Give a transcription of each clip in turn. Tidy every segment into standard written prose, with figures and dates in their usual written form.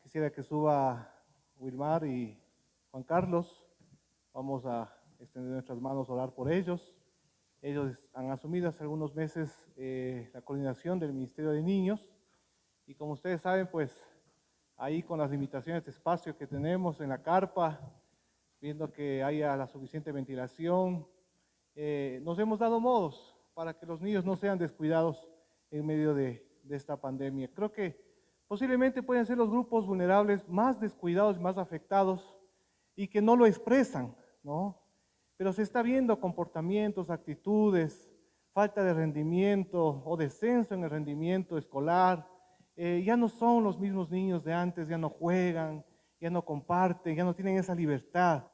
Quisiera que suba Wilmar y Juan Carlos. Vamos a extender nuestras manos, a orar por ellos. Ellos han asumido hace algunos meses la coordinación del Ministerio de Niños y como ustedes saben, pues ahí con las limitaciones de espacio que tenemos en la carpa, viendo que haya la suficiente ventilación, nos hemos dado modos para que los niños no sean descuidados en medio de esta pandemia. Creo que posiblemente pueden ser los grupos vulnerables más descuidados, más afectados y que no lo expresan, ¿no? Pero se está viendo comportamientos, actitudes, falta de rendimiento o descenso en el rendimiento escolar. Ya no son los mismos niños de antes, ya no juegan, ya no comparten, ya no tienen esa libertad.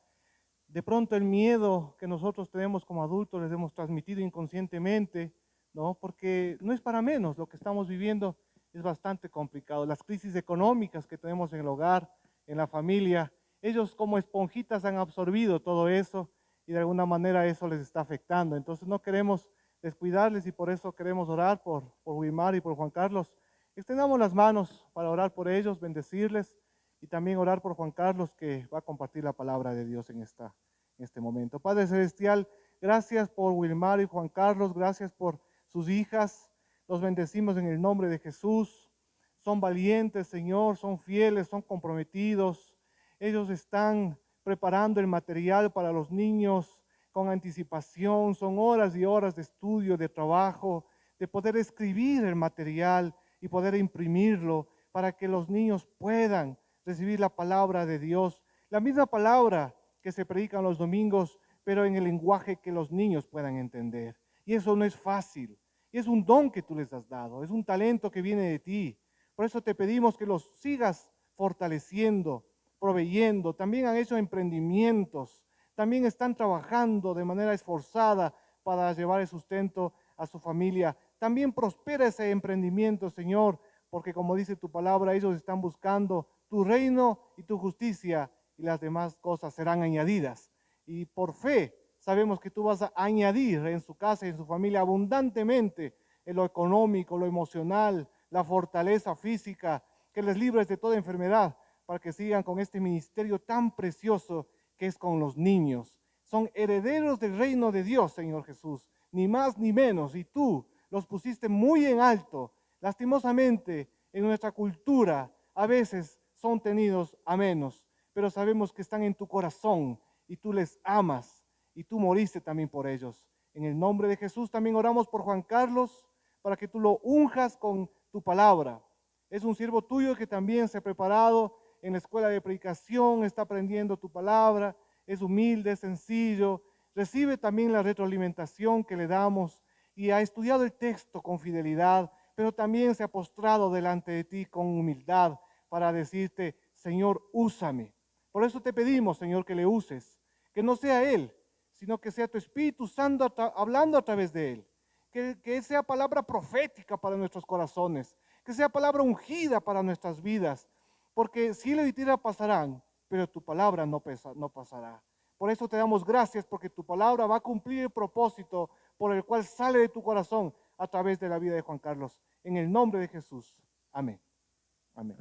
De pronto el miedo que nosotros tenemos como adultos les hemos transmitido inconscientemente, ¿no? Porque no es para menos, lo que estamos viviendo es bastante complicado. Las crisis económicas que tenemos en el hogar, en la familia, ellos como esponjitas han absorbido todo eso y de alguna manera eso les está afectando. Entonces no queremos descuidarles y por eso queremos orar por Wilmar y por Juan Carlos. Extendamos las manos para orar por ellos, bendecirles y también orar por Juan Carlos que va a compartir la palabra de Dios en este momento. Padre Celestial, gracias por Wilmar y Juan Carlos, gracias por sus hijas. Los bendecimos en el nombre de Jesús. Son valientes, Señor, son fieles, son comprometidos. Ellos están preparando el material para los niños con anticipación. Son horas y horas de estudio, de trabajo, de poder escribir el material y poder imprimirlo para que los niños puedan recibir la palabra de Dios. La misma palabra que se predica los domingos, pero en el lenguaje que los niños puedan entender. Y eso no es fácil. Y es un don que tú les has dado, es un talento que viene de ti. Por eso te pedimos que los sigas fortaleciendo, proveyendo. También han hecho emprendimientos, también están trabajando de manera esforzada para llevar el sustento a su familia. También prospera ese emprendimiento, Señor, porque como dice tu palabra, ellos están buscando tu reino y tu justicia y las demás cosas serán añadidas. Y por fe, sabemos que tú vas a añadir en su casa y en su familia abundantemente en lo económico, lo emocional, la fortaleza física, que les libres de toda enfermedad para que sigan con este ministerio tan precioso que es con los niños. Son herederos del reino de Dios, Señor Jesús, ni más ni menos, y tú los pusiste muy en alto. Lastimosamente, en nuestra cultura, a veces son tenidos a menos, pero sabemos que están en tu corazón y tú les amas. Y tú moriste también por ellos. En el nombre de Jesús también oramos por Juan Carlos, para que tú lo unjas con tu palabra. Es un siervo tuyo que también se ha preparado en la escuela de predicación, está aprendiendo tu palabra, es humilde, es sencillo, recibe también la retroalimentación que le damos y ha estudiado el texto con fidelidad, pero también se ha postrado delante de ti con humildad para decirte, Señor, úsame. Por eso te pedimos, Señor, que le uses, que no sea Él, sino que sea tu Espíritu Santo hablando a través de Él. Que sea palabra profética para nuestros corazones, que sea palabra ungida para nuestras vidas, porque cielo y tierra pasarán, pero tu palabra no pasará. Por eso te damos gracias, porque tu palabra va a cumplir el propósito por el cual sale de tu corazón a través de la vida de Juan Carlos. En el nombre de Jesús. Amén. Amén.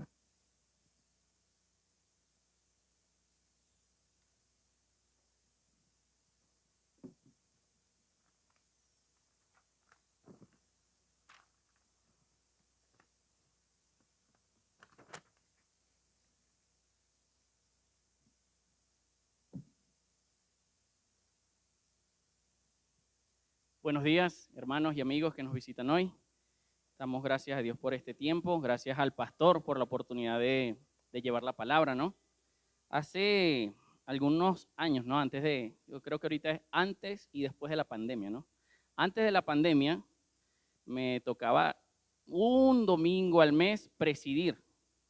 Buenos días, hermanos y amigos que nos visitan hoy. Damos gracias a Dios por este tiempo, gracias al pastor por la oportunidad de llevar la palabra, ¿no? Hace algunos años, ¿no? Yo creo que ahorita es antes y después de la pandemia, ¿no? Antes de la pandemia me tocaba un domingo al mes presidir,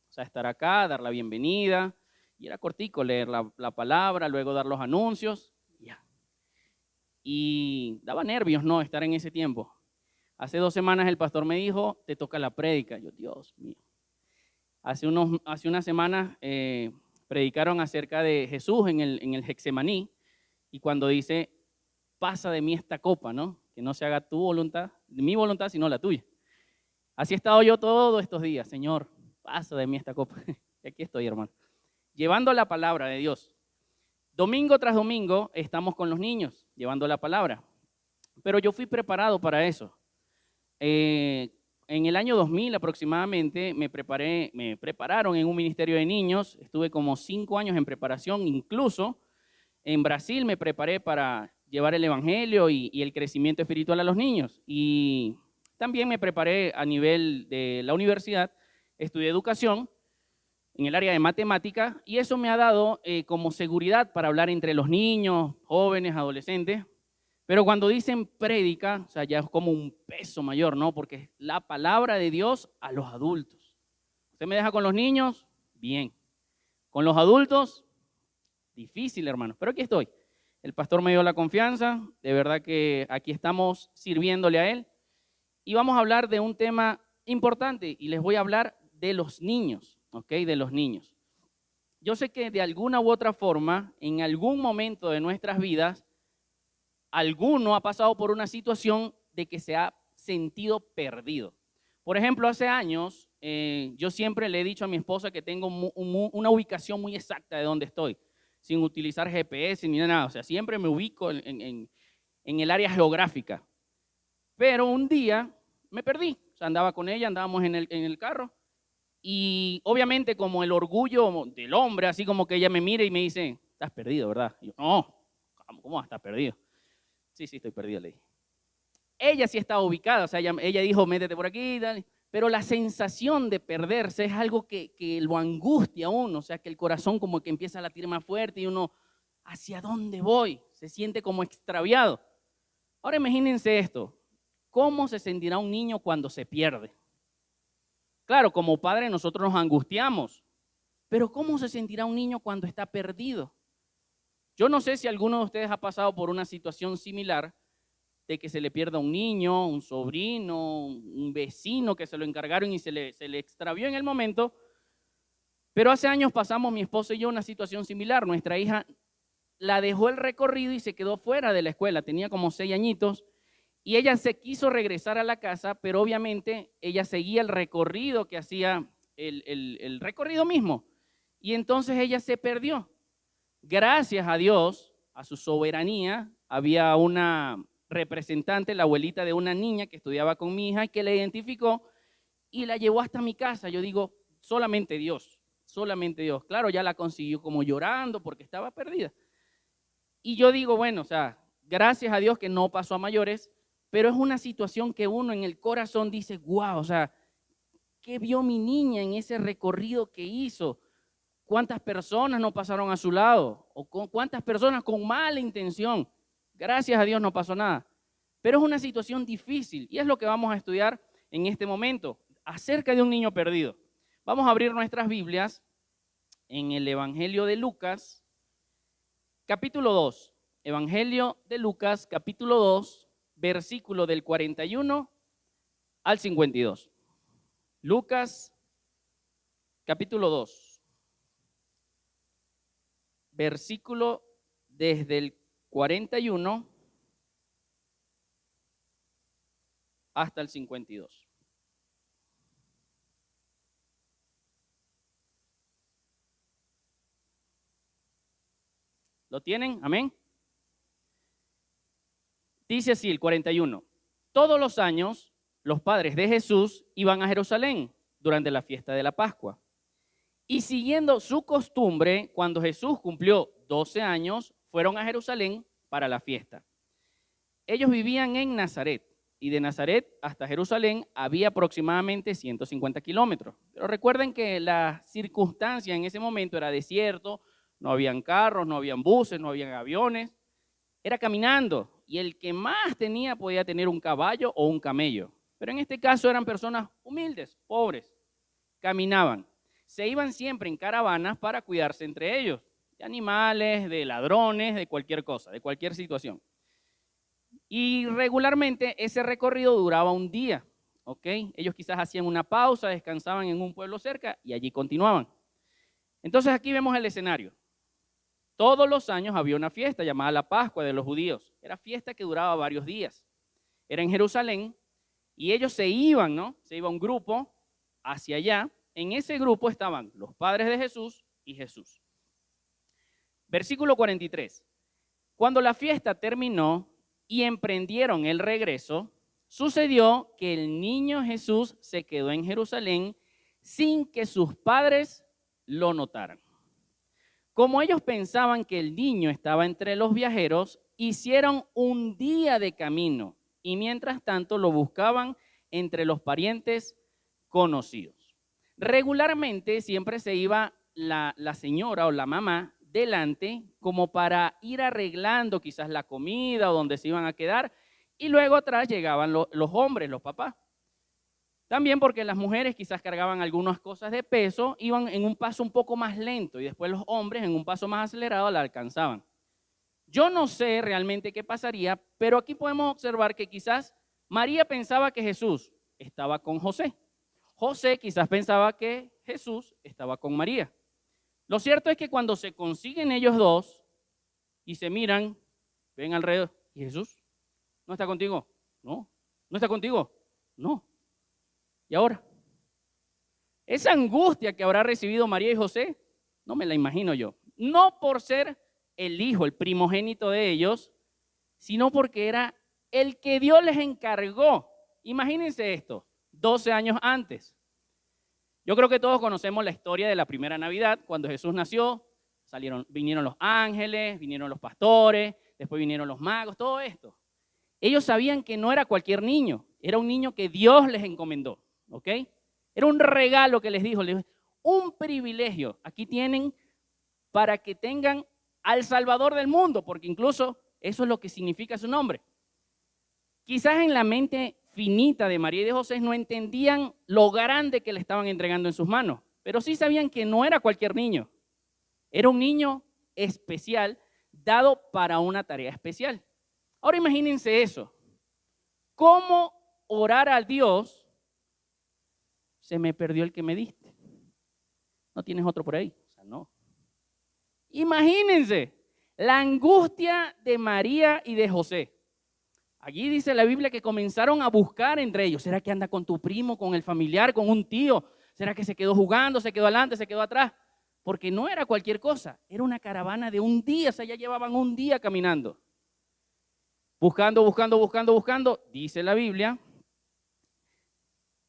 o sea, estar acá, dar la bienvenida, y era cortico, leer la palabra, luego dar los anuncios, ya. Y daba nervios, ¿no? Estar en ese tiempo. Hace 2 semanas el pastor me dijo, te toca la prédica. Yo, Dios mío. Hace unas semanas predicaron acerca de Jesús en el Getsemaní, y cuando dice, pasa de mí esta copa, ¿no? Que no se haga tu voluntad, mi voluntad, sino la tuya. Así he estado yo todos estos días, Señor, pasa de mí esta copa. Y aquí estoy, hermano, llevando la palabra de Dios. Domingo tras domingo estamos con los niños, llevando la palabra. Pero yo fui preparado para eso. En el año 2000 aproximadamente me prepararon en un ministerio de niños. Estuve como 5 años en preparación. Incluso en Brasil me preparé para llevar el evangelio y el crecimiento espiritual a los niños. Y también me preparé a nivel de la universidad. Estudié educación en el área de matemática, y eso me ha dado como seguridad para hablar entre los niños, jóvenes, adolescentes. Pero cuando dicen prédica, o sea, ya es como un peso mayor, ¿no? Porque es la palabra de Dios a los adultos. ¿Usted me deja con los niños? Bien. Con los adultos, difícil, hermano. Pero aquí estoy. El pastor me dio la confianza. De verdad que aquí estamos sirviéndole a él. Y vamos a hablar de un tema importante, y les voy a hablar de los niños, ¿ok? De los niños. Yo sé que de alguna u otra forma, en algún momento de nuestras vidas, alguno ha pasado por una situación de que se ha sentido perdido. Por ejemplo, hace años, yo siempre le he dicho a mi esposa que tengo una ubicación muy exacta de dónde estoy, sin utilizar GPS ni nada. O sea, siempre me ubico en el área geográfica. Pero un día me perdí. O sea, andaba con ella, andábamos en el carro. Y obviamente como el orgullo del hombre, así como que ella me mira y me dice, estás perdido, ¿verdad? Y yo, no, ¿cómo estás perdido? Sí, estoy perdido, le dije. Ella sí estaba ubicada, o sea, ella dijo, métete por aquí, dale. Pero la sensación de perderse es algo que lo angustia a uno, o sea, que el corazón como que empieza a latir más fuerte y uno, ¿hacia dónde voy? Se siente como extraviado. Ahora imagínense esto, ¿cómo se sentirá un niño cuando se pierde? Claro, como padre nosotros nos angustiamos, pero ¿cómo se sentirá un niño cuando está perdido? Yo no sé si alguno de ustedes ha pasado por una situación similar de que se le pierda un niño, un sobrino, un vecino que se lo encargaron y se le extravió en el momento. Pero hace años pasamos mi esposo y yo una situación similar. Nuestra hija la dejó el recorrido y se quedó fuera de la escuela. Tenía como 6 añitos y ella se quiso regresar a la casa, pero obviamente ella seguía el recorrido que hacía el recorrido mismo. Y entonces ella se perdió. Gracias a Dios, a su soberanía, había una representante, la abuelita de una niña que estudiaba con mi hija, que la identificó y la llevó hasta mi casa. Yo digo, solamente Dios, solamente Dios. Claro, ya la consiguió como llorando porque estaba perdida. Y yo digo, bueno, o sea, gracias a Dios que no pasó a mayores, pero es una situación que uno en el corazón dice, wow, o sea, ¿qué vio mi niña en ese recorrido que hizo? ¿Cuántas personas no pasaron a su lado? ¿O cuántas personas con mala intención? Gracias a Dios no pasó nada. Pero es una situación difícil y es lo que vamos a estudiar en este momento, acerca de un niño perdido. Vamos a abrir nuestras Biblias en el Evangelio de Lucas, capítulo 2. Evangelio de Lucas, capítulo 2, versículo del 41 al 52. Lucas, capítulo 2. Versículo desde el 41 hasta el 52. ¿Lo tienen? Amén. Dice así el 41. Todos los años los padres de Jesús iban a Jerusalén durante la fiesta de la Pascua. Y siguiendo su costumbre, cuando Jesús cumplió 12 años, fueron a Jerusalén para la fiesta. Ellos vivían en Nazaret, y de Nazaret hasta Jerusalén había aproximadamente 150 kilómetros. Pero recuerden que la circunstancia en ese momento era desierto, No habían carros, no habían buses, no habían aviones. Era caminando. Y el que más tenía podía tener un caballo o un camello. Pero en este caso eran personas humildes, pobres. Caminaban. Se iban siempre en caravanas para cuidarse entre ellos. De animales, de ladrones, de cualquier cosa, de cualquier situación. Y regularmente ese recorrido duraba un día. ¿Ok? Ellos quizás hacían una pausa, descansaban en un pueblo cerca y allí continuaban. Entonces aquí vemos el escenario. Todos los años había una fiesta llamada la Pascua de los judíos. Era fiesta que duraba varios días. Era en Jerusalén y ellos se iban, ¿no? Se iba un grupo hacia allá. En ese grupo estaban los padres de Jesús y Jesús. Versículo 43. Cuando la fiesta terminó y emprendieron el regreso, sucedió que el niño Jesús se quedó en Jerusalén sin que sus padres lo notaran. Como ellos pensaban que el niño estaba entre los viajeros, hicieron un día de camino y mientras tanto lo buscaban entre los parientes conocidos. Regularmente siempre se iba la señora o la mamá delante como para ir arreglando quizás la comida o donde se iban a quedar y luego atrás llegaban los hombres, los papás. También porque las mujeres quizás cargaban algunas cosas de peso, iban en un paso un poco más lento y después los hombres en un paso más acelerado la alcanzaban. Yo no sé realmente qué pasaría, pero aquí podemos observar que quizás María pensaba que Jesús estaba con José. José quizás pensaba que Jesús estaba con María. Lo cierto es que cuando se consiguen ellos dos y se miran, ven alrededor, ¿y Jesús? ¿No está contigo? No. ¿No está contigo? No. ¿Y ahora? Esa angustia que habrá recibido María y José, no me la imagino yo. No por ser el hijo, el primogénito de ellos, sino porque era el que Dios les encargó. Imagínense esto, 12 años antes. Yo creo que todos conocemos la historia de la primera Navidad, cuando Jesús nació, vinieron los ángeles, vinieron los pastores, después vinieron los magos, todo esto. Ellos sabían que no era cualquier niño, era un niño que Dios les encomendó. ¿Ok? Era un regalo que les dijo, un privilegio. Aquí tienen para que tengan al Salvador del mundo, porque incluso eso es lo que significa su nombre. Quizás en la mente finita de María y de José no entendían lo grande que le estaban entregando en sus manos, pero sí sabían que no era cualquier niño. Era un niño especial dado para una tarea especial. Ahora imagínense eso. ¿Cómo orar a Dios? Se me perdió el que me diste. ¿No tienes otro por ahí? O sea, no. Imagínense la angustia de María y de José. Allí dice la Biblia que comenzaron a buscar entre ellos. ¿Será que anda con tu primo, con el familiar, con un tío? ¿Será que se quedó jugando, se quedó adelante, se quedó atrás? Porque no era cualquier cosa. Era una caravana de un día. O sea, ya llevaban un día caminando. Buscando. Dice la Biblia.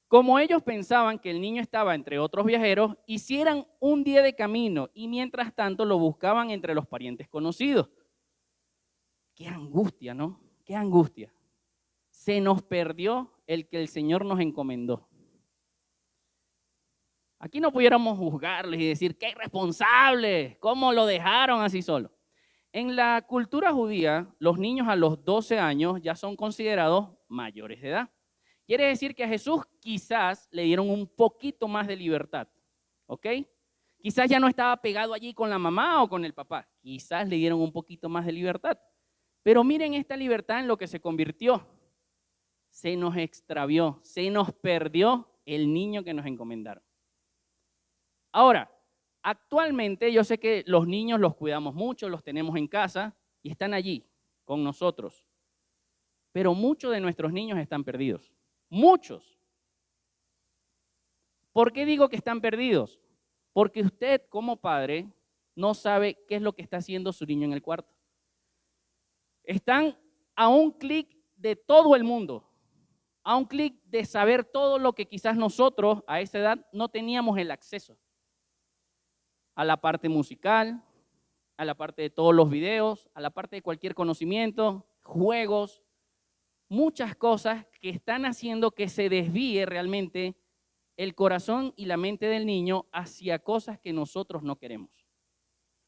Como ellos pensaban que el niño estaba entre otros viajeros, hicieron un día de camino y mientras tanto lo buscaban entre los parientes conocidos. Qué angustia, ¿no? Qué angustia. Se nos perdió el que el Señor nos encomendó. Aquí no pudiéramos juzgarles y decir, qué irresponsables, ¿cómo lo dejaron así solo? En la cultura judía, los niños a los 12 años ya son considerados mayores de edad. Quiere decir que a Jesús quizás le dieron un poquito más de libertad, ¿ok? Quizás ya no estaba pegado allí con la mamá o con el papá. Quizás le dieron un poquito más de libertad. Pero miren esta libertad en lo que se convirtió. Se nos extravió, se nos perdió el niño que nos encomendaron. Ahora, actualmente yo sé que los niños los cuidamos mucho, los tenemos en casa y están allí con nosotros. Pero muchos de nuestros niños están perdidos. Muchos. ¿Por qué digo que están perdidos? Porque usted como padre no sabe qué es lo que está haciendo su niño en el cuarto. Están a un clic de todo el mundo, a un clic de saber todo lo que quizás nosotros a esa edad no teníamos el acceso. A la parte musical, a la parte de todos los videos, a la parte de cualquier conocimiento, juegos, muchas cosas que están haciendo que se desvíe realmente el corazón y la mente del niño hacia cosas que nosotros no queremos.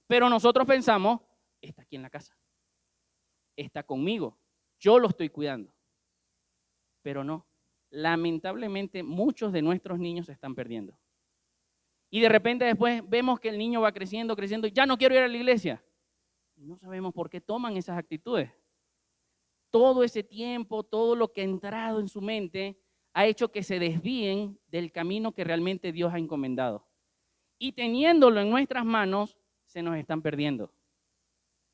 Pero nosotros pensamos, está aquí en la casa, está conmigo, yo lo estoy cuidando. Pero no, lamentablemente muchos de nuestros niños se están perdiendo. Y de repente después vemos que el niño va creciendo, creciendo, y ya no quiero ir a la iglesia. No sabemos por qué toman esas actitudes. Todo ese tiempo, todo lo que ha entrado en su mente, ha hecho que se desvíen del camino que realmente Dios ha encomendado. Y teniéndolo en nuestras manos, se nos están perdiendo.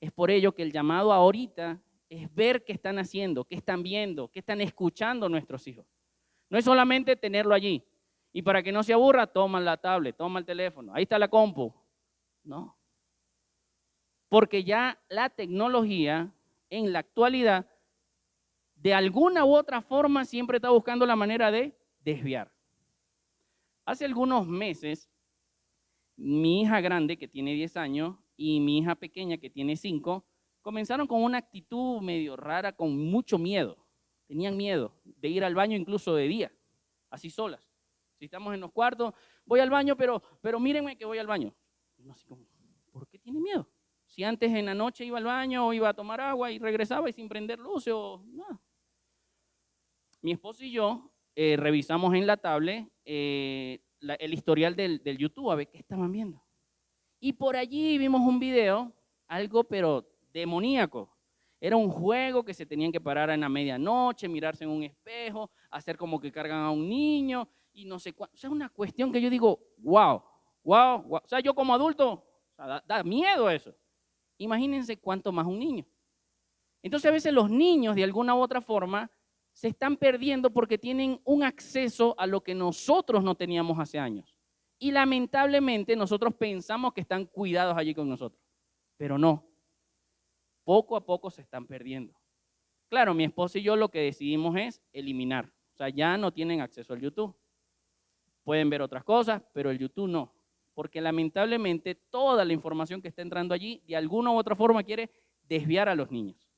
Es por ello que el llamado ahorita es ver qué están haciendo, qué están viendo, qué están escuchando nuestros hijos. No es solamente tenerlo allí. Y para que no se aburra, toma la tablet, toma el teléfono, ahí está la compu. No. Porque ya la tecnología en la actualidad, de alguna u otra forma, siempre está buscando la manera de desviar. Hace algunos meses, mi hija grande, que tiene 10 años, y mi hija pequeña, que tiene 5, comenzaron con una actitud medio rara, con mucho miedo. Tenían miedo de ir al baño incluso de día, así solas. Si estamos en los cuartos, voy al baño, pero mírenme que voy al baño. No, así como, ¿por qué tiene miedo? Si antes en la noche iba al baño o iba a tomar agua y regresaba y sin prender luces o nada. Mi esposo y yo revisamos en la tablet el historial del YouTube a ver qué estaban viendo. Y por allí vimos un video, algo pero demoníaco. Era un juego que se tenían que parar en la medianoche, mirarse en un espejo, hacer como que cargan a un niño y no sé cuánto. O sea, una cuestión que yo digo, wow. O sea, yo como adulto, o sea, da miedo eso. Imagínense cuánto más un niño. Entonces a veces los niños de alguna u otra forma se están perdiendo porque tienen un acceso a lo que nosotros no teníamos hace años. Y lamentablemente nosotros pensamos que están cuidados allí con nosotros, pero no. Poco a poco se están perdiendo. Claro, mi esposa y yo lo que decidimos es eliminar. O sea, ya no tienen acceso al YouTube. Pueden ver otras cosas, pero el YouTube no. Porque lamentablemente toda la información que está entrando allí, de alguna u otra forma quiere desviar a los niños.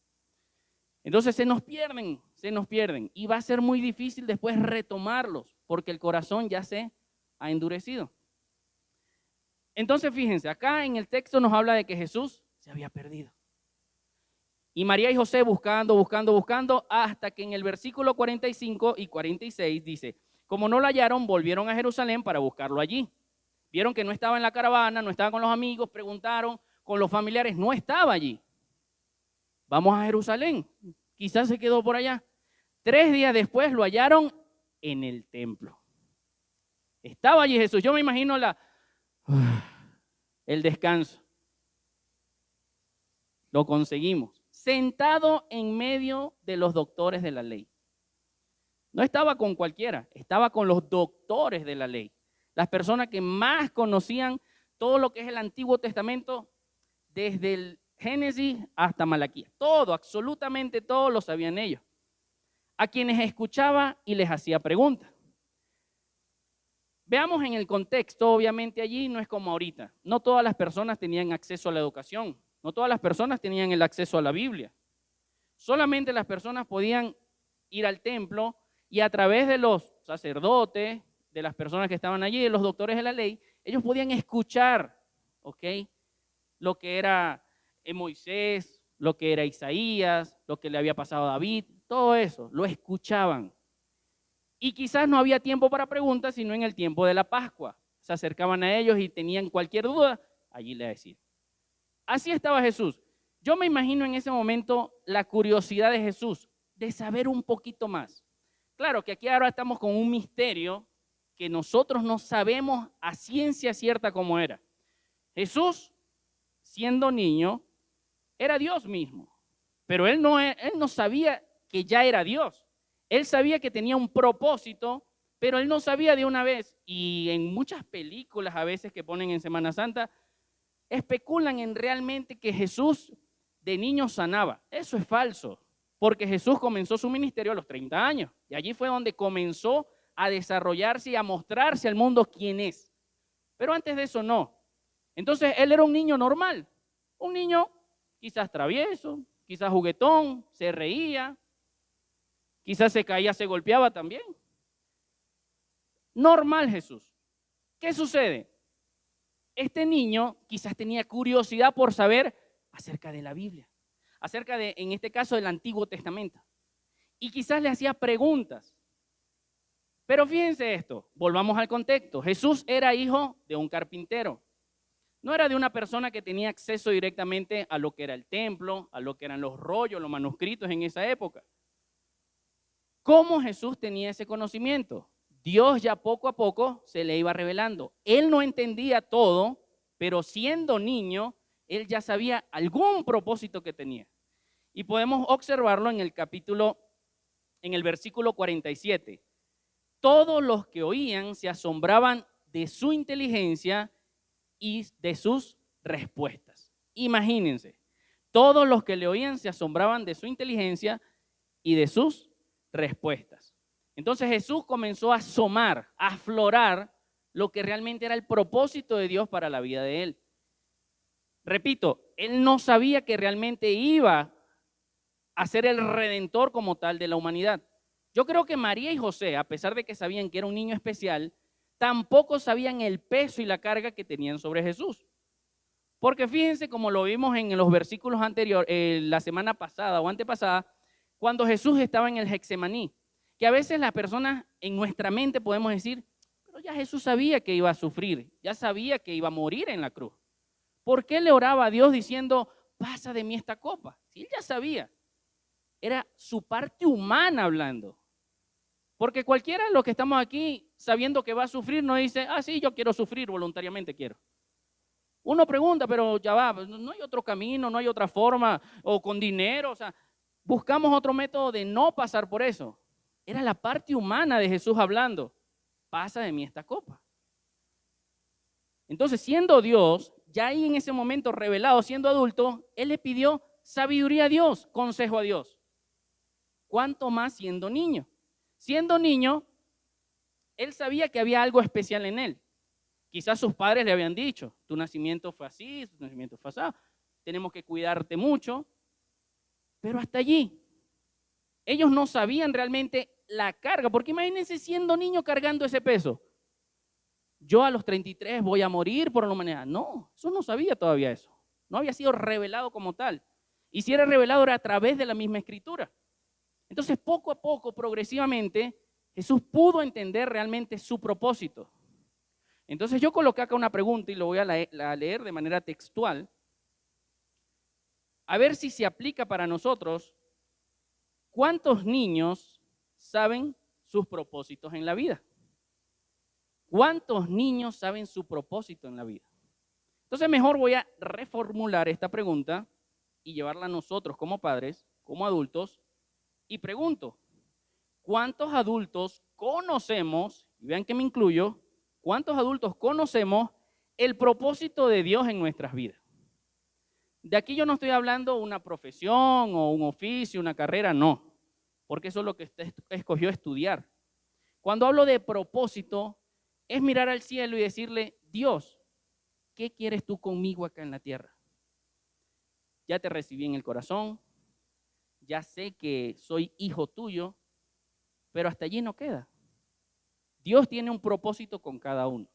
Entonces se nos pierden. Y va a ser muy difícil después retomarlos, porque el corazón ya se ha endurecido. Entonces fíjense, acá en el texto nos habla de que Jesús se había perdido. Y María y José buscando, hasta que en el versículo 45 y 46 dice, como no lo hallaron, volvieron a Jerusalén para buscarlo allí. Vieron que no estaba en la caravana, no estaba con los amigos, preguntaron con los familiares, no estaba allí. Vamos a Jerusalén, quizás se quedó por allá. 3 días después lo hallaron en el templo. Estaba allí Jesús, yo me imagino el descanso. Lo conseguimos. Sentado en medio de los doctores de la ley. No estaba con cualquiera, estaba con los doctores de la ley. Las personas que más conocían todo lo que es el Antiguo Testamento, desde el Génesis hasta Malaquías. Todo, absolutamente todo lo sabían ellos. A quienes escuchaba y les hacía preguntas. Veamos en el contexto, obviamente allí no es como ahorita. No todas las personas tenían acceso a la educación. No todas las personas tenían el acceso a la Biblia. Solamente las personas podían ir al templo y a través de los sacerdotes, de las personas que estaban allí, de los doctores de la ley, ellos podían escuchar, ¿ok?, lo que era Moisés, lo que era Isaías, lo que le había pasado a David, todo eso, lo escuchaban. Y quizás no había tiempo para preguntas, sino en el tiempo de la Pascua. Se acercaban a ellos y tenían cualquier duda, allí le decían. Así estaba Jesús. Yo me imagino en ese momento la curiosidad de Jesús de saber un poquito más. Claro que aquí ahora estamos con un misterio que nosotros no sabemos a ciencia cierta cómo era. Jesús, siendo niño, era Dios mismo, pero él no sabía que ya era Dios. Él sabía que tenía un propósito, pero él no sabía de una vez. Y en muchas películas a veces que ponen en Semana Santa, especulan en realmente que Jesús de niño sanaba. Eso es falso, porque Jesús comenzó su ministerio a los 30 años. Y allí fue donde comenzó a desarrollarse y a mostrarse al mundo quién es. Pero antes de eso no. Entonces él era un niño normal. Un niño quizás travieso, quizás juguetón, se reía, quizás se caía, se golpeaba también. Normal Jesús. ¿Qué sucede? este niño quizás tenía curiosidad por saber acerca de la Biblia, acerca de, en este caso, del Antiguo Testamento. Y quizás le hacía preguntas. Pero fíjense esto, volvamos al contexto. Jesús era hijo de un carpintero. No era de una persona que tenía acceso directamente a lo que era el templo, a lo que eran los rollos, los manuscritos en esa época. ¿Cómo Jesús tenía ese conocimiento? Dios ya poco a poco se le iba revelando. Él no entendía todo, pero siendo niño, él ya sabía algún propósito que tenía. Y podemos observarlo en el versículo 47. Todos los que oían se asombraban de su inteligencia y de sus respuestas. Imagínense, todos los que le oían se asombraban de su inteligencia y de sus respuestas. Entonces Jesús comenzó a asomar, a aflorar lo que realmente era el propósito de Dios para la vida de él. Repito, él no sabía que realmente iba a ser el redentor como tal de la humanidad. Yo creo que María y José, a pesar de que sabían que era un niño especial, tampoco sabían el peso y la carga que tenían sobre Jesús. Porque fíjense, como lo vimos en los versículos anteriores, la semana pasada o antepasada, cuando Jesús estaba en el Getsemaní, que a veces las personas en nuestra mente podemos decir, pero ya Jesús sabía que iba a sufrir, ya sabía que iba a morir en la cruz. ¿Por qué le oraba a Dios diciendo, pasa de mí esta copa? Si él ya sabía, era su parte humana hablando. Porque cualquiera de los que estamos aquí sabiendo que va a sufrir no dice, sí, yo quiero sufrir voluntariamente, quiero. Uno pregunta, pero ya va, no hay otro camino, no hay otra forma, o con dinero, o sea, buscamos otro método de no pasar por eso. Era la parte humana de Jesús hablando, pasa de mí esta copa. Entonces, siendo Dios, ya ahí en ese momento revelado, siendo adulto, él le pidió sabiduría a Dios, consejo a Dios. ¿Cuánto más siendo niño? Siendo niño, él sabía que había algo especial en él. Quizás sus padres le habían dicho, tu nacimiento fue así, tu nacimiento fue así, tenemos que cuidarte mucho. Pero hasta allí, ellos no sabían realmente la carga, porque imagínense siendo niño cargando ese peso. Yo a los 33 voy a morir por la humanidad. No, eso no sabía todavía eso. No había sido revelado como tal. Y si era revelado era a través de la misma escritura. Entonces, poco a poco, progresivamente, Jesús pudo entender realmente su propósito. Entonces, yo coloqué acá una pregunta y lo voy a leer de manera textual. A ver si se aplica para nosotros. ¿Cuántos niños saben sus propósitos en la vida? ¿Cuántos niños saben su propósito en la vida? Entonces, mejor voy a reformular esta pregunta y llevarla a nosotros como padres, como adultos, y pregunto, ¿cuántos adultos conocemos, y vean que me incluyo, cuántos adultos conocemos el propósito de Dios en nuestras vidas? De aquí yo no estoy hablando una profesión o un oficio, una carrera, no, porque eso es lo que usted escogió estudiar. Cuando hablo de propósito, es mirar al cielo y decirle, Dios, ¿qué quieres tú conmigo acá en la tierra? Ya te recibí en el corazón, ya sé que soy hijo tuyo, pero hasta allí no queda. Dios tiene un propósito con cada uno.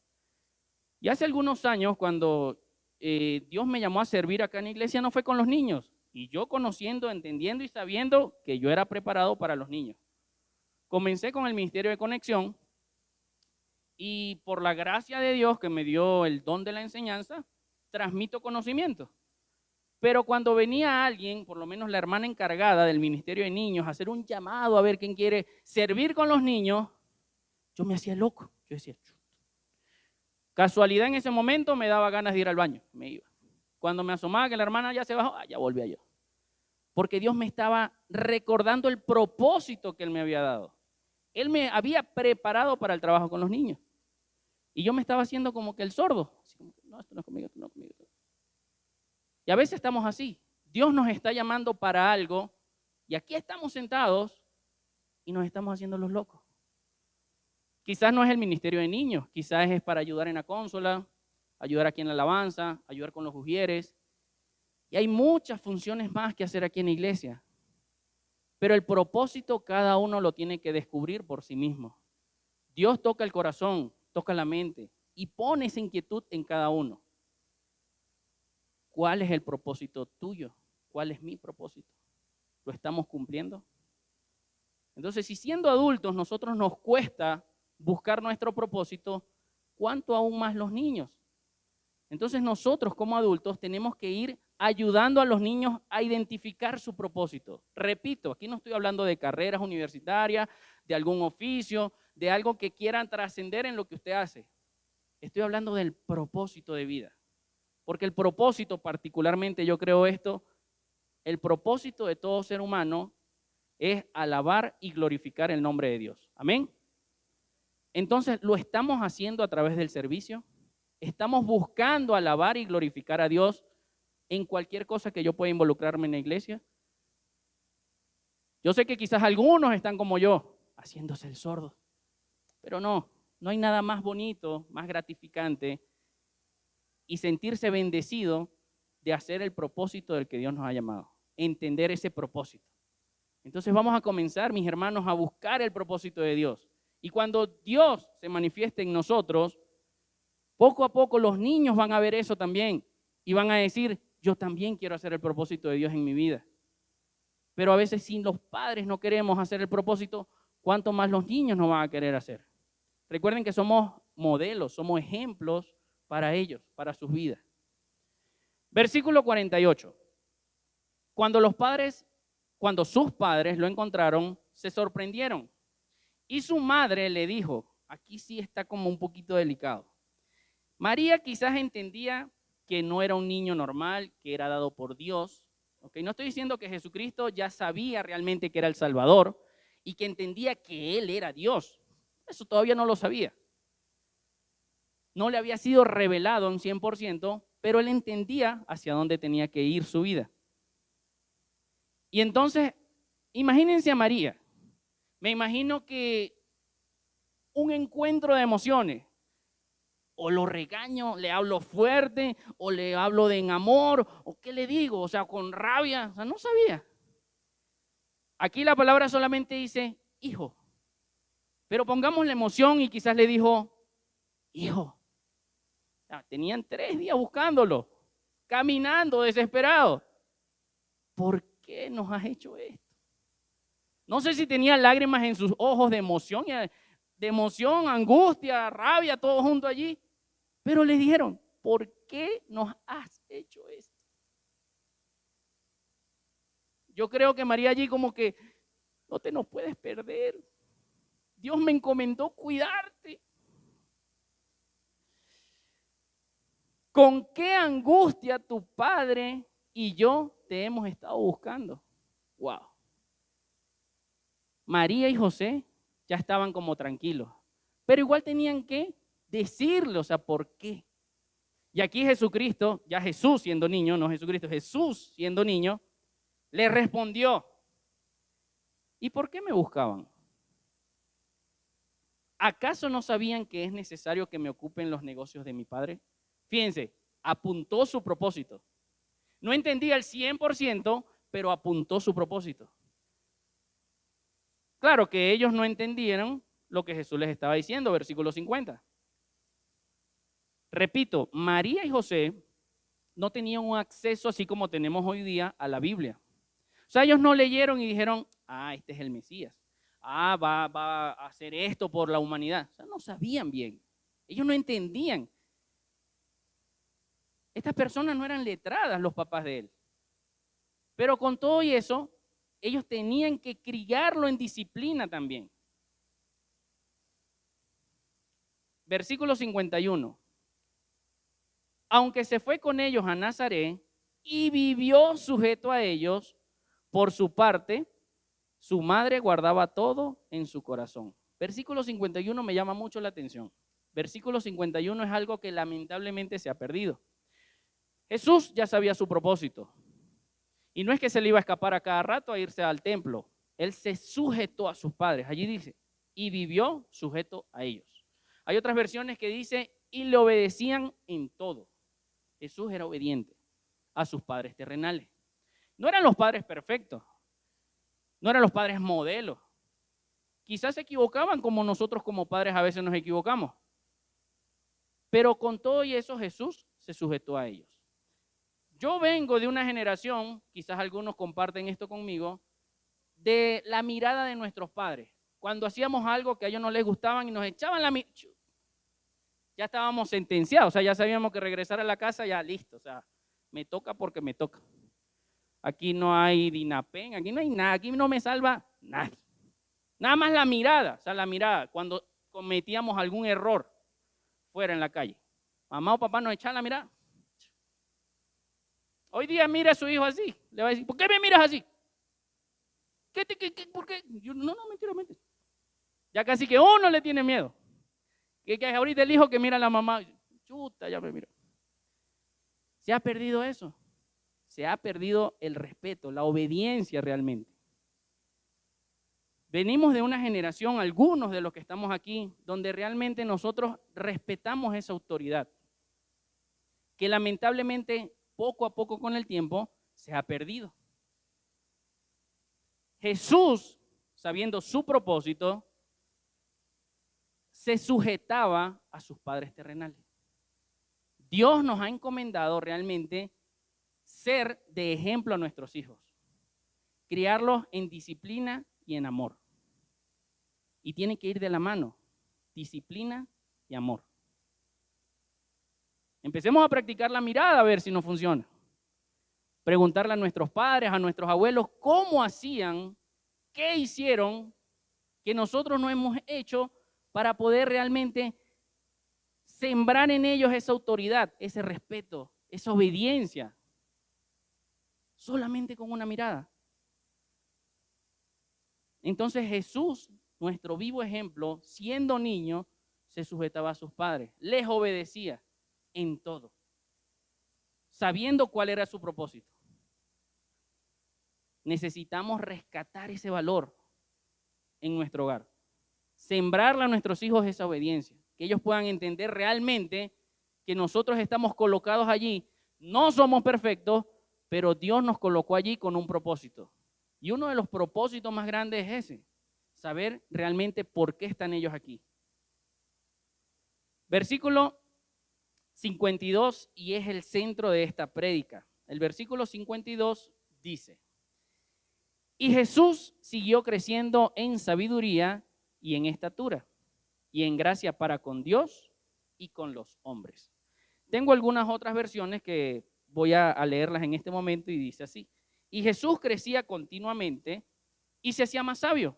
Y hace algunos años, cuando Dios me llamó a servir acá en la iglesia, no fue con los niños. Y yo conociendo, entendiendo y sabiendo que yo era preparado para los niños. Comencé con el ministerio de conexión y por la gracia de Dios que me dio el don de la enseñanza, transmito conocimiento. Pero cuando venía alguien, por lo menos la hermana encargada del ministerio de niños, a hacer un llamado a ver quién quiere servir con los niños, yo me hacía loco. Yo decía, casualidad en ese momento me daba ganas de ir al baño, me iba. Cuando me asomaba que la hermana ya se bajó, ya volvía yo. Porque Dios me estaba recordando el propósito que Él me había dado. Él me había preparado para el trabajo con los niños. Y yo me estaba haciendo como que el sordo. Así como, no, esto no es conmigo, esto no es conmigo. Y a veces estamos así. Dios nos está llamando para algo y aquí estamos sentados y nos estamos haciendo los locos. Quizás no es el ministerio de niños, quizás es para ayudar en la consola, ayudar aquí en la alabanza, ayudar con los ujieres. Y hay muchas funciones más que hacer aquí en la iglesia. Pero el propósito cada uno lo tiene que descubrir por sí mismo. Dios toca el corazón, toca la mente y pone esa inquietud en cada uno. ¿Cuál es el propósito tuyo? ¿Cuál es mi propósito? ¿Lo estamos cumpliendo? Entonces, si siendo adultos nosotros nos cuesta buscar nuestro propósito, ¿cuánto aún más los niños? Entonces nosotros como adultos tenemos que ir ayudando a los niños a identificar su propósito. Repito, aquí no estoy hablando de carreras universitarias, de algún oficio, de algo que quieran trascender en lo que usted hace. Estoy hablando del propósito de vida. Porque el propósito, particularmente yo creo esto, el propósito de todo ser humano es alabar y glorificar el nombre de Dios. Amén. Entonces, ¿lo estamos haciendo a través del servicio? ¿Estamos buscando alabar y glorificar a Dios en cualquier cosa que yo pueda involucrarme en la iglesia? Yo sé que quizás algunos están como yo, haciéndose el sordo, pero no hay nada más bonito, más gratificante y sentirse bendecido de hacer el propósito del que Dios nos ha llamado, entender ese propósito. Entonces vamos a comenzar, mis hermanos, a buscar el propósito de Dios. Y cuando Dios se manifieste en nosotros, poco a poco los niños van a ver eso también y van a decir, yo también quiero hacer el propósito de Dios en mi vida. Pero a veces si los padres no queremos hacer el propósito, ¿cuánto más los niños no van a querer hacer? Recuerden que somos modelos, somos ejemplos para ellos, para sus vidas. Versículo 48. Cuando sus padres lo encontraron, se sorprendieron. Y su madre le dijo, aquí sí está como un poquito delicado. María quizás entendía que no era un niño normal, que era dado por Dios. ¿Okay? No estoy diciendo que Jesucristo ya sabía realmente que era el Salvador y que entendía que Él era Dios. Eso todavía no lo sabía. No le había sido revelado en 100%, pero Él entendía hacia dónde tenía que ir su vida. Y entonces, imagínense a María. Me imagino que un encuentro de emociones. O lo regaño, le hablo fuerte, o le hablo en amor, o qué le digo, o sea, con rabia, o sea, no sabía. Aquí la palabra solamente dice, hijo. Pero pongamos la emoción y quizás le dijo, hijo. O sea, tenían 3 días buscándolo, caminando desesperado. ¿Por qué nos has hecho esto? No sé si tenía lágrimas en sus ojos de emoción, angustia, rabia, todo junto allí. Pero le dijeron, ¿por qué nos has hecho esto? Yo creo que María allí como que, no te nos puedes perder. Dios me encomendó cuidarte. ¿Con qué angustia tu padre y yo te hemos estado buscando? Wow. María y José ya estaban como tranquilos, pero igual tenían que decirle, o sea, ¿por qué? Y aquí Jesucristo, ya Jesús siendo niño, no Jesucristo, Jesús siendo niño, le respondió, ¿y por qué me buscaban? ¿Acaso no sabían que es necesario que me ocupen los negocios de mi padre? Fíjense, apuntó su propósito. No entendía el 100%, pero apuntó su propósito. Claro que ellos no entendieron lo que Jesús les estaba diciendo, versículo 50. Repito, María y José no tenían un acceso así como tenemos hoy día a la Biblia. O sea, ellos no leyeron y dijeron, este es el Mesías. Va a hacer esto por la humanidad. O sea, no sabían bien. Ellos no entendían. Estas personas no eran letradas, los papás de él. Pero con todo y eso, ellos tenían que criarlo en disciplina también. Versículo 51. Aunque se fue con ellos a Nazaret y vivió sujeto a ellos, por su parte, su madre guardaba todo en su corazón. Versículo 51 me llama mucho la atención. Versículo 51 es algo que lamentablemente se ha perdido. Jesús ya sabía su propósito. Y no es que se le iba a escapar a cada rato a irse al templo. Él se sujetó a sus padres. Allí dice, y vivió sujeto a ellos. Hay otras versiones que dice, y le obedecían en todo. Jesús era obediente a sus padres terrenales. No eran los padres perfectos. No eran los padres modelos. Quizás se equivocaban como nosotros como padres a veces nos equivocamos. Pero con todo y eso Jesús se sujetó a ellos. Yo vengo de una generación, quizás algunos comparten esto conmigo, de la mirada de nuestros padres. Cuando hacíamos algo que a ellos no les gustaban y nos echaban la mirada, ya estábamos sentenciados, o sea, ya sabíamos que regresar a la casa, ya listo, o sea, me toca porque me toca. Aquí no hay DINAPEN, aquí no hay nada, aquí no me salva nadie. Nada más la mirada, o sea, la mirada, cuando cometíamos algún error fuera en la calle. Mamá o papá nos echaban la mirada. Hoy día mira a su hijo así, le va a decir, ¿por qué me miras así? ¿Por qué? Yo, no, mentira. Ya casi que uno le tiene miedo. Que ahorita el hijo que mira a la mamá, chuta, ya me mira. Se ha perdido eso. Se ha perdido el respeto, la obediencia realmente. Venimos de una generación, algunos de los que estamos aquí, donde realmente nosotros respetamos esa autoridad, que lamentablemente poco a poco con el tiempo se ha perdido. Jesús, sabiendo su propósito, se sujetaba a sus padres terrenales. Dios nos ha encomendado realmente ser de ejemplo a nuestros hijos, criarlos en disciplina y en amor. Y tiene que ir de la mano, disciplina y amor. Empecemos a practicar la mirada a ver si nos funciona. Preguntarle a nuestros padres, a nuestros abuelos, cómo hacían, qué hicieron, que nosotros no hemos hecho para poder realmente sembrar en ellos esa autoridad, ese respeto, esa obediencia, solamente con una mirada. Entonces Jesús, nuestro vivo ejemplo, siendo niño, se sujetaba a sus padres, les obedecía en todo, sabiendo cuál era su propósito. Necesitamos rescatar ese valor en nuestro hogar, sembrarle a nuestros hijos esa obediencia, que ellos puedan entender realmente que nosotros estamos colocados allí, no somos perfectos, pero Dios nos colocó allí con un propósito. Y uno de los propósitos más grandes es ese, saber realmente por qué están ellos aquí. Versículo 52, y es el centro de esta prédica. El versículo 52 dice: y Jesús siguió creciendo en sabiduría y en estatura y en gracia para con Dios y con los hombres. Tengo algunas otras versiones que voy a leerlas en este momento y dice así: y Jesús crecía continuamente y se hacía más sabio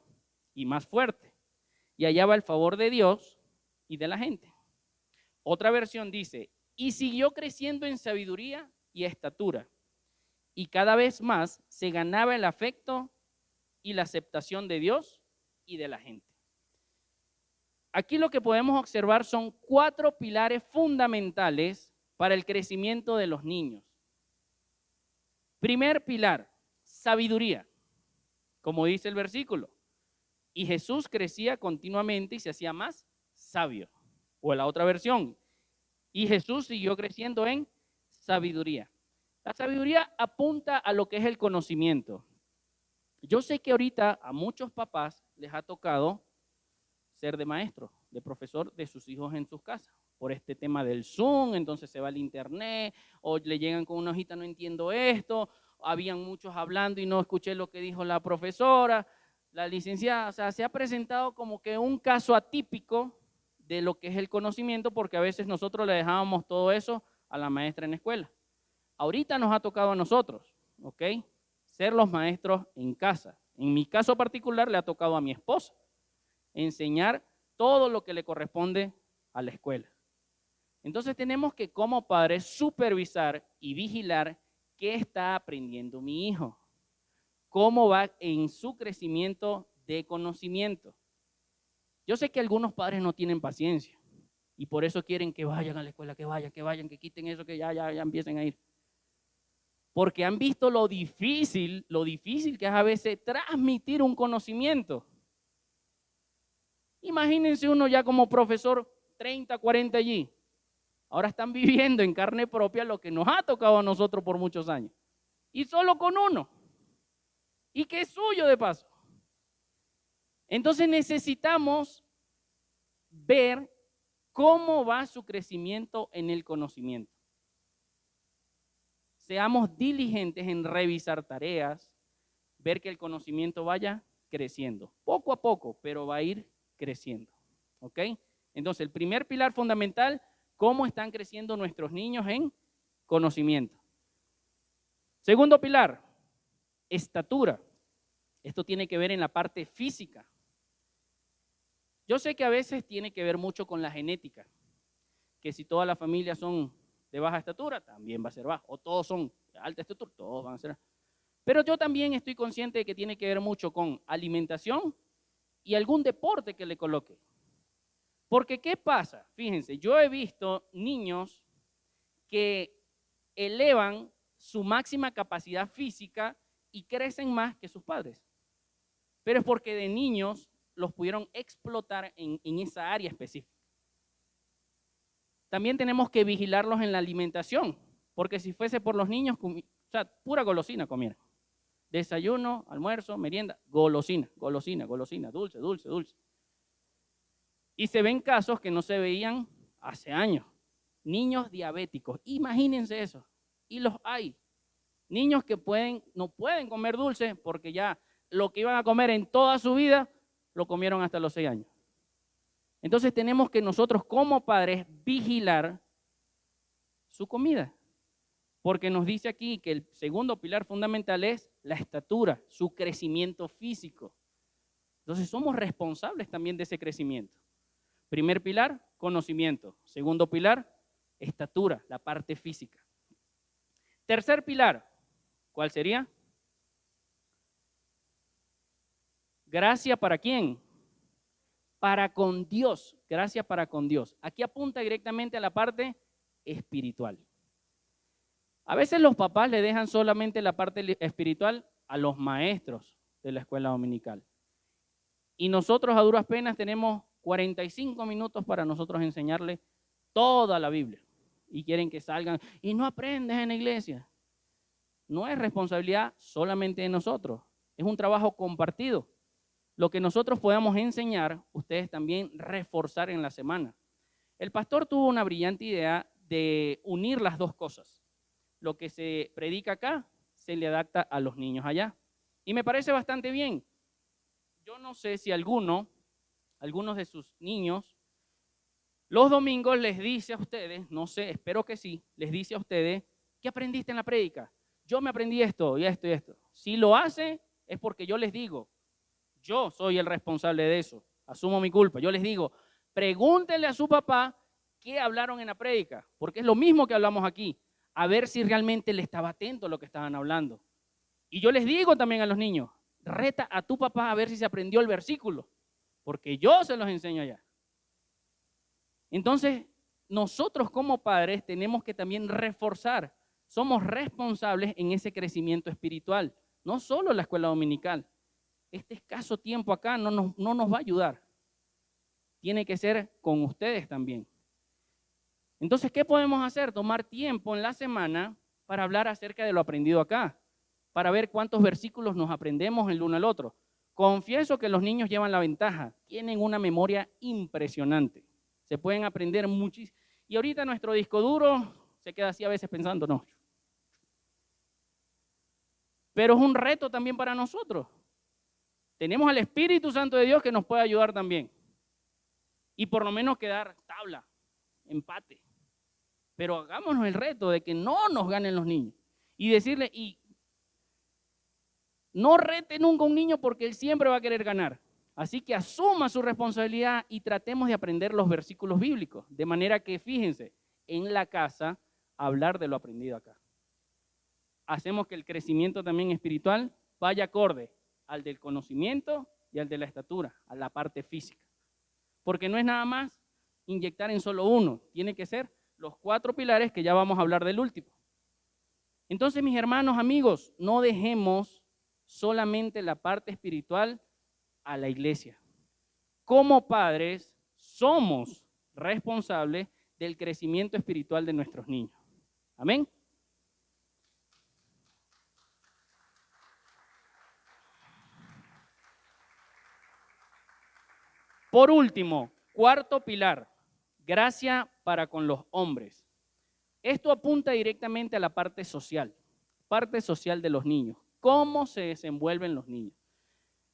y más fuerte y hallaba el favor de Dios y de la gente. Otra versión dice: y siguió creciendo en sabiduría y estatura y cada vez más se ganaba el afecto y la aceptación de Dios y de la gente. Aquí lo que podemos observar son 4 pilares fundamentales para el crecimiento de los niños. Primer pilar, sabiduría, como dice el versículo. Y Jesús crecía continuamente y se hacía más sabio. O la otra versión, y Jesús siguió creciendo en sabiduría. La sabiduría apunta a lo que es el conocimiento. Yo sé que ahorita a muchos papás les ha tocado ser de maestro, de profesor de sus hijos en sus casas, por este tema del Zoom, entonces se va al internet, o le llegan con una hojita, no entiendo esto, habían muchos hablando y no escuché lo que dijo la profesora, la licenciada, o sea, se ha presentado como que un caso atípico de lo que es el conocimiento, porque a veces nosotros le dejábamos todo eso a la maestra en la escuela. Ahorita nos ha tocado a nosotros, ¿ok? Ser los maestros en casa. En mi caso particular le ha tocado a mi esposa enseñar todo lo que le corresponde a la escuela. Entonces tenemos que como padres supervisar y vigilar qué está aprendiendo mi hijo, cómo va en su crecimiento de conocimiento. Yo sé que algunos padres no tienen paciencia y por eso quieren que vayan a la escuela, que vayan, que quiten eso, que ya empiecen a ir. Porque han visto lo difícil que es a veces transmitir un conocimiento. Imagínense uno ya como profesor 30, 40 allí. Ahora están viviendo en carne propia lo que nos ha tocado a nosotros por muchos años. Y solo con uno. Y que es suyo de paso. Entonces necesitamos ver cómo va su crecimiento en el conocimiento. seamos diligentes en revisar tareas, ver que el conocimiento vaya creciendo, poco a poco, pero va a ir creciendo, ¿ok? Entonces, el primer pilar fundamental, ¿cómo están creciendo nuestros niños en conocimiento? Segundo pilar, estatura. Esto tiene que ver en la parte física. Yo sé que a veces tiene que ver mucho con la genética, que si todas las familias son de baja estatura, también va a ser bajo, o todos son de alta estatura, todos van a ser. Pero yo también estoy consciente de que tiene que ver mucho con alimentación y algún deporte que le coloque. Porque ¿qué pasa? Fíjense, yo he visto niños que elevan su máxima capacidad física y crecen más que sus padres. Pero es porque de niños los pudieron explotar en esa área específica. También tenemos que vigilarlos en la alimentación, porque si fuese por los niños, o sea, pura golosina comieran. Desayuno, almuerzo, merienda, golosina, golosina, golosina, dulce, dulce, dulce. Y se ven casos que no se veían hace años. Niños diabéticos, imagínense eso. Y los hay. Niños que no pueden comer dulce porque ya lo que iban a comer en toda su vida lo comieron hasta los 6 años. Entonces tenemos que nosotros como padres vigilar su comida. Porque nos dice aquí que el segundo pilar fundamental es la estatura, su crecimiento físico. Entonces somos responsables también de ese crecimiento. Primer pilar, conocimiento. Segundo pilar, estatura, la parte física. Tercer pilar, ¿cuál sería? Gracia para quién? Para con Dios. Gracia para con Dios. Aquí apunta directamente a la parte espiritual. A veces los papás le dejan solamente la parte espiritual a los maestros de la escuela dominical. Y nosotros a duras penas tenemos 45 minutos para nosotros enseñarle toda la Biblia. Y quieren que salgan y no aprendes en la iglesia. No es responsabilidad solamente de nosotros. Es un trabajo compartido. Lo que nosotros podamos enseñar, ustedes también reforzar en la semana. El pastor tuvo una brillante idea de unir las dos cosas. Lo que se predica acá se le adapta a los niños allá. Y me parece bastante bien. Yo no sé si algunos de sus niños, los domingos les dice a ustedes, no sé, espero que sí, les dice a ustedes, ¿qué aprendiste en la prédica? Yo me aprendí esto y esto y esto. Si lo hace, es porque yo les digo, yo soy el responsable de eso, asumo mi culpa. Yo les digo, pregúntenle a su papá qué hablaron en la prédica, porque es lo mismo que hablamos aquí, a ver si realmente le estaba atento a lo que estaban hablando. Y yo les digo también a los niños, reta a tu papá a ver si se aprendió el versículo, porque yo se los enseño allá. Entonces, nosotros como padres tenemos que también reforzar, somos responsables en ese crecimiento espiritual, no solo la escuela dominical. Este escaso tiempo acá no nos va a ayudar. Tiene que ser con ustedes también. Entonces, ¿qué podemos hacer? Tomar tiempo en la semana para hablar acerca de lo aprendido acá, para ver cuántos versículos nos aprendemos el uno al otro. Confieso que los niños llevan la ventaja, tienen una memoria impresionante, se pueden aprender muchísimo. Y ahorita nuestro disco duro se queda así a veces pensando, no. Pero es un reto también para nosotros. Tenemos al Espíritu Santo de Dios que nos puede ayudar también. Y por lo menos quedar tabla, empate. Pero hagámonos el reto de que no nos ganen los niños. Y decirle, y no rete nunca a un niño porque él siempre va a querer ganar. Así que asuma su responsabilidad y tratemos de aprender los versículos bíblicos. De manera que, fíjense, en la casa, hablar de lo aprendido acá. Hacemos que el crecimiento también espiritual vaya acorde al del conocimiento y al de la estatura, a la parte física. Porque no es nada más inyectar en solo uno, tiene que ser los 4 pilares que ya vamos a hablar del último. Entonces, mis hermanos, amigos, no dejemos solamente la parte espiritual a la iglesia. Como padres, somos responsables del crecimiento espiritual de nuestros niños. Amén. Por último, 4º pilar, gracia para con los hombres. Esto apunta directamente a la parte social de los niños. ¿Cómo se desenvuelven los niños?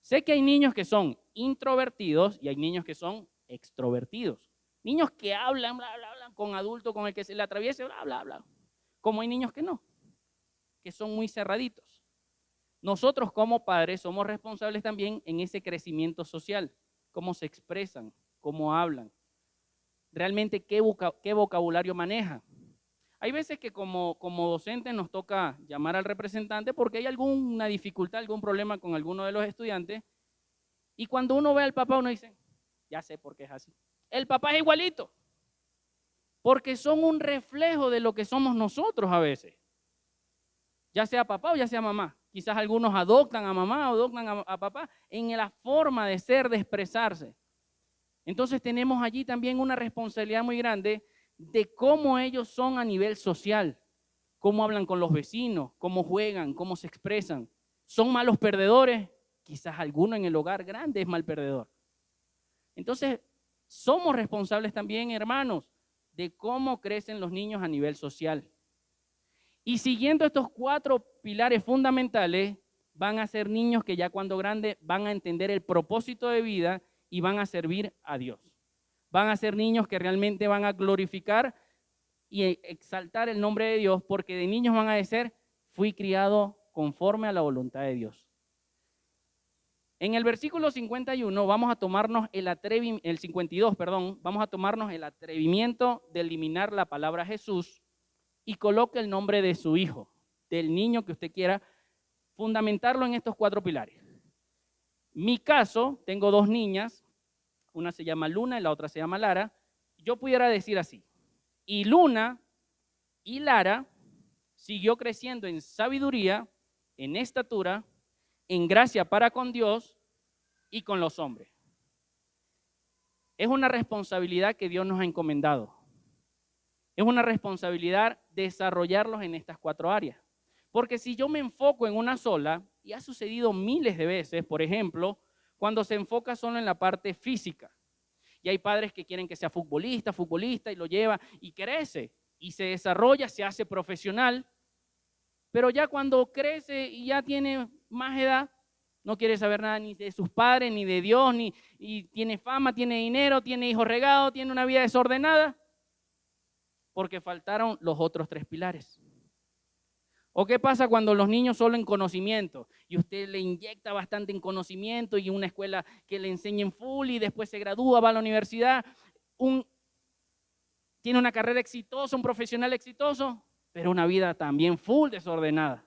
Sé que hay niños que son introvertidos y hay niños que son extrovertidos. Niños que hablan, bla, bla, bla, con adultos, con el que se le atraviese, bla, bla, bla. Como hay niños que no, que son muy cerraditos. Nosotros como padres somos responsables también en ese crecimiento social, cómo se expresan, cómo hablan, realmente qué vocabulario manejan. Hay veces que como docentes nos toca llamar al representante porque hay alguna dificultad, algún problema con alguno de los estudiantes, y cuando uno ve al papá uno dice, ya sé por qué es así. El papá es igualito, porque son un reflejo de lo que somos nosotros a veces, ya sea papá o ya sea mamá. Quizás algunos adoptan a mamá o adoptan a papá en la forma de ser, de expresarse. Entonces tenemos allí también una responsabilidad muy grande de cómo ellos son a nivel social, cómo hablan con los vecinos, cómo juegan, cómo se expresan. ¿Son malos perdedores? Quizás alguno en el hogar grande es mal perdedor. Entonces, somos responsables también, hermanos, de cómo crecen los niños a nivel social. Y siguiendo estos 4 pilares fundamentales, van a ser niños que ya cuando grandes van a entender el propósito de vida y van a servir a Dios. Van a ser niños que realmente van a glorificar y exaltar el nombre de Dios, porque de niños van a decir, fui criado conforme a la voluntad de Dios. En el versículo 51 vamos a tomarnos el 52, vamos a tomarnos el atrevimiento de eliminar la palabra Jesús y coloque el nombre de su hijo, del niño que usted quiera, fundamentarlo en estos 4 pilares. Mi caso, tengo 2 niñas, una se llama Luna y la otra se llama Lara. Yo pudiera decir así, y Luna y Lara siguió creciendo en sabiduría, en estatura, en gracia para con Dios y con los hombres. Es una responsabilidad que Dios nos ha encomendado. Es una responsabilidad desarrollarlos en estas 4 áreas. Porque si yo me enfoco en una sola, y ha sucedido miles de veces, por ejemplo, cuando se enfoca solo en la parte física. Y hay padres que quieren que sea futbolista, y lo lleva y crece y se desarrolla, se hace profesional, pero ya cuando crece y ya tiene más edad, no quiere saber nada ni de sus padres, ni de Dios, y tiene fama, tiene dinero, tiene hijos regados, tiene una vida desordenada, porque faltaron los otros 3 pilares. ¿O qué pasa cuando los niños solo en conocimiento y usted le inyecta bastante en conocimiento y una escuela que le enseñen full y después se gradúa, va a la universidad, tiene una carrera exitosa, un profesional exitoso, pero una vida también full desordenada?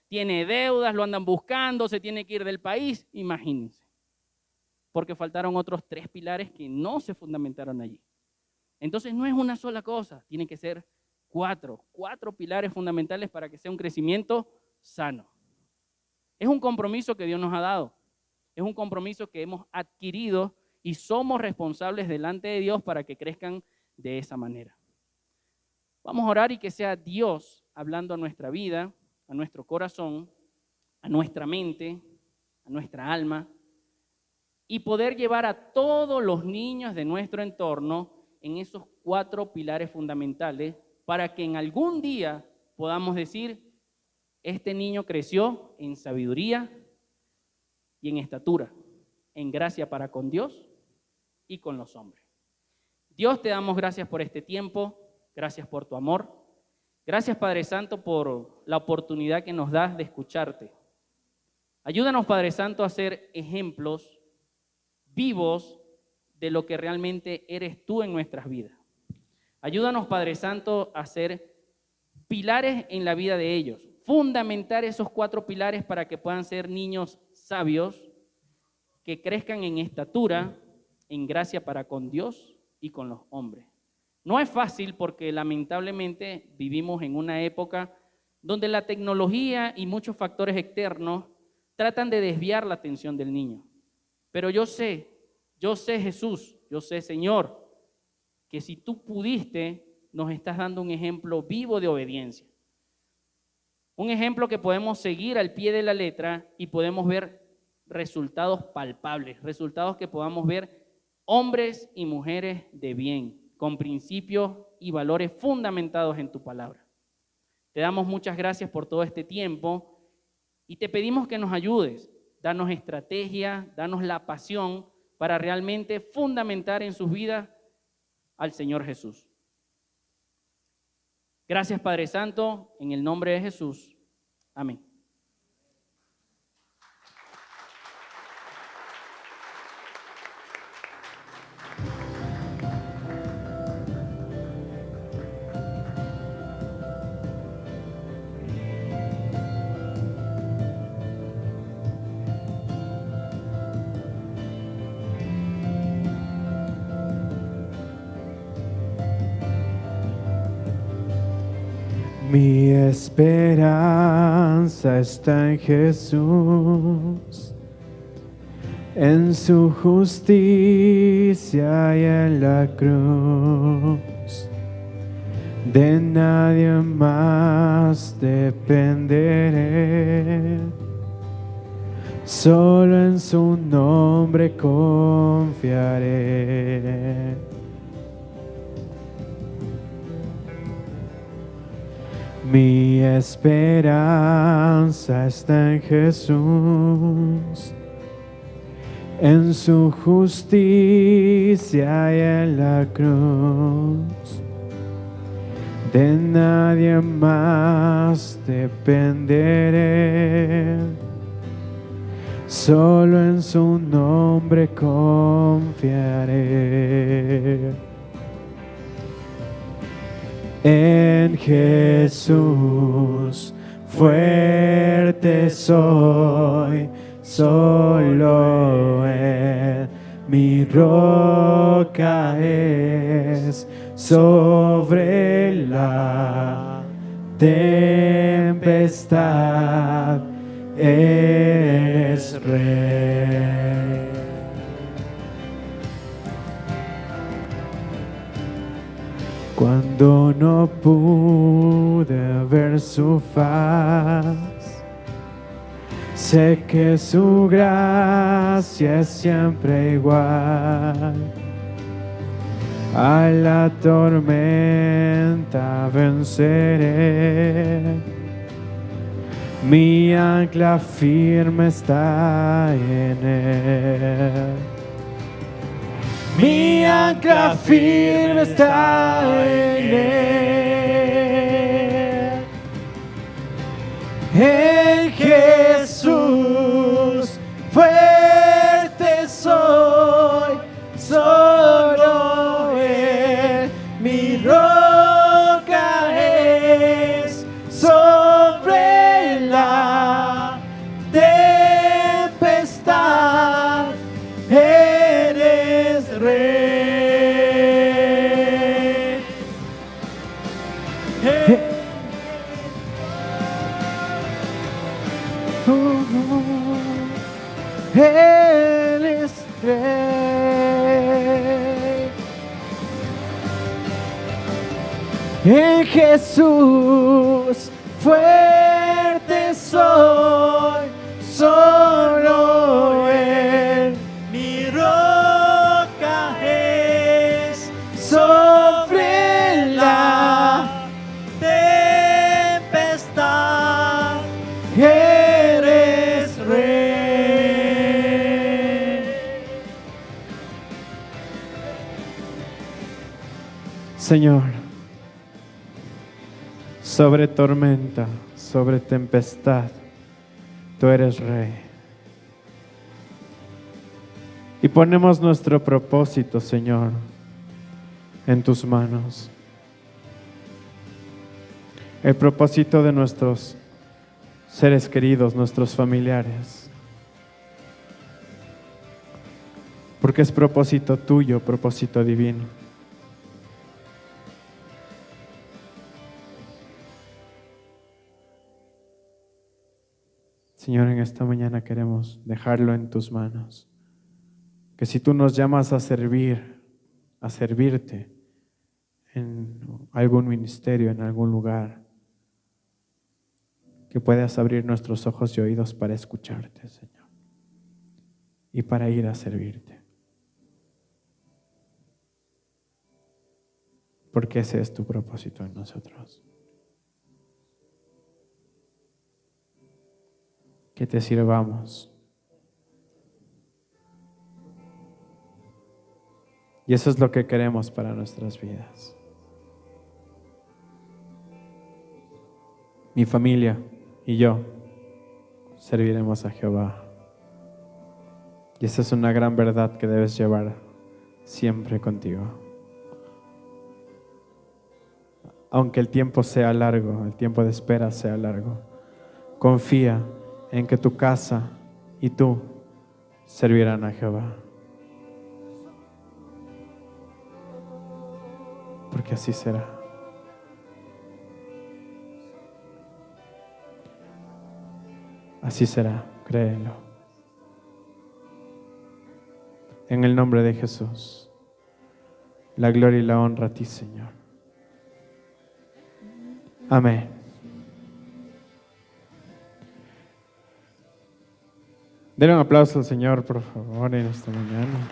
Tiene deudas, lo andan buscando, se tiene que ir del país, imagínense. Porque faltaron otros 3 pilares que no se fundamentaron allí. Entonces no es una sola cosa, tiene que ser 4 pilares fundamentales para que sea un crecimiento sano. Es un compromiso que Dios nos ha dado, es un compromiso que hemos adquirido y somos responsables delante de Dios para que crezcan de esa manera. Vamos a orar y que sea Dios hablando a nuestra vida, a nuestro corazón, a nuestra mente, a nuestra alma, y poder llevar a todos los niños de nuestro entorno en esos 4 pilares fundamentales para que en algún día podamos decir, este niño creció en sabiduría y en estatura, en gracia para con Dios y con los hombres. Dios, te damos gracias por este tiempo, gracias por tu amor, gracias Padre Santo por la oportunidad que nos das de escucharte. Ayúdanos Padre Santo a ser ejemplos vivos de lo que realmente eres tú en nuestras vidas. Ayúdanos, Padre Santo, a ser pilares en la vida de ellos, fundamentar esos 4 pilares para que puedan ser niños sabios, que crezcan en estatura, en gracia para con Dios y con los hombres. No es fácil porque lamentablemente vivimos en una época donde la tecnología y muchos factores externos tratan de desviar la atención del niño. Pero yo sé Jesús, yo sé Señor, que si tú pudiste, nos estás dando un ejemplo vivo de obediencia. Un ejemplo que podemos seguir al pie de la letra y podemos ver resultados palpables, resultados que podamos ver hombres y mujeres de bien, con principios y valores fundamentados en tu palabra. Te damos muchas gracias por todo este tiempo y te pedimos que nos ayudes, danos estrategia, danos la pasión para realmente fundamentar en sus vidas al Señor Jesús. Gracias, Padre Santo, en el nombre de Jesús. Amén. Mi esperanza está en Jesús, en su justicia y en la cruz. De nadie más dependeré, solo en su nombre confiaré. Mi esperanza está en Jesús, en su justicia y en la cruz. De nadie más dependeré, solo en su nombre confiaré. En Jesús fuerte soy, solo Él mi roca es. Sobre la tempestad es Rey. Cuando no pude ver su faz, sé que su gracia es siempre igual. A la tormenta venceré, mi ancla firme está en Él. Mi ancla firme está en Él. En Jesús fuerte soy, solo Él mi roca es. Sobre la tempestad eres Rey. Él es Rey. En Jesús fuerte soy, solo Él mi roca es. Sobre la tempestad eres Rey. Señor, sobre tormenta, sobre tempestad, tú eres Rey. Y ponemos nuestro propósito, Señor, en tus manos. El propósito de nuestros seres queridos, nuestros familiares. Porque es propósito tuyo, propósito divino. Señor, en esta mañana queremos dejarlo en tus manos. Que si tú nos llamas a servir, a servirte en algún ministerio, en algún lugar, que puedas abrir nuestros ojos y oídos para escucharte, Señor, y para ir a servirte. porque ese es tu propósito en nosotros. Que te sirvamos. Y eso es lo que queremos para nuestras vidas. Mi familia y yo serviremos a Jehová. Y esa es una gran verdad que debes llevar siempre contigo. Aunque el tiempo sea largo, el tiempo de espera sea largo, confía en que tu casa y tú servirán a Jehová. Porque así será. Así será, créelo. En el nombre de Jesús, la gloria y la honra a ti, Señor. Amén. Denle un aplauso al Señor, por favor, en esta mañana.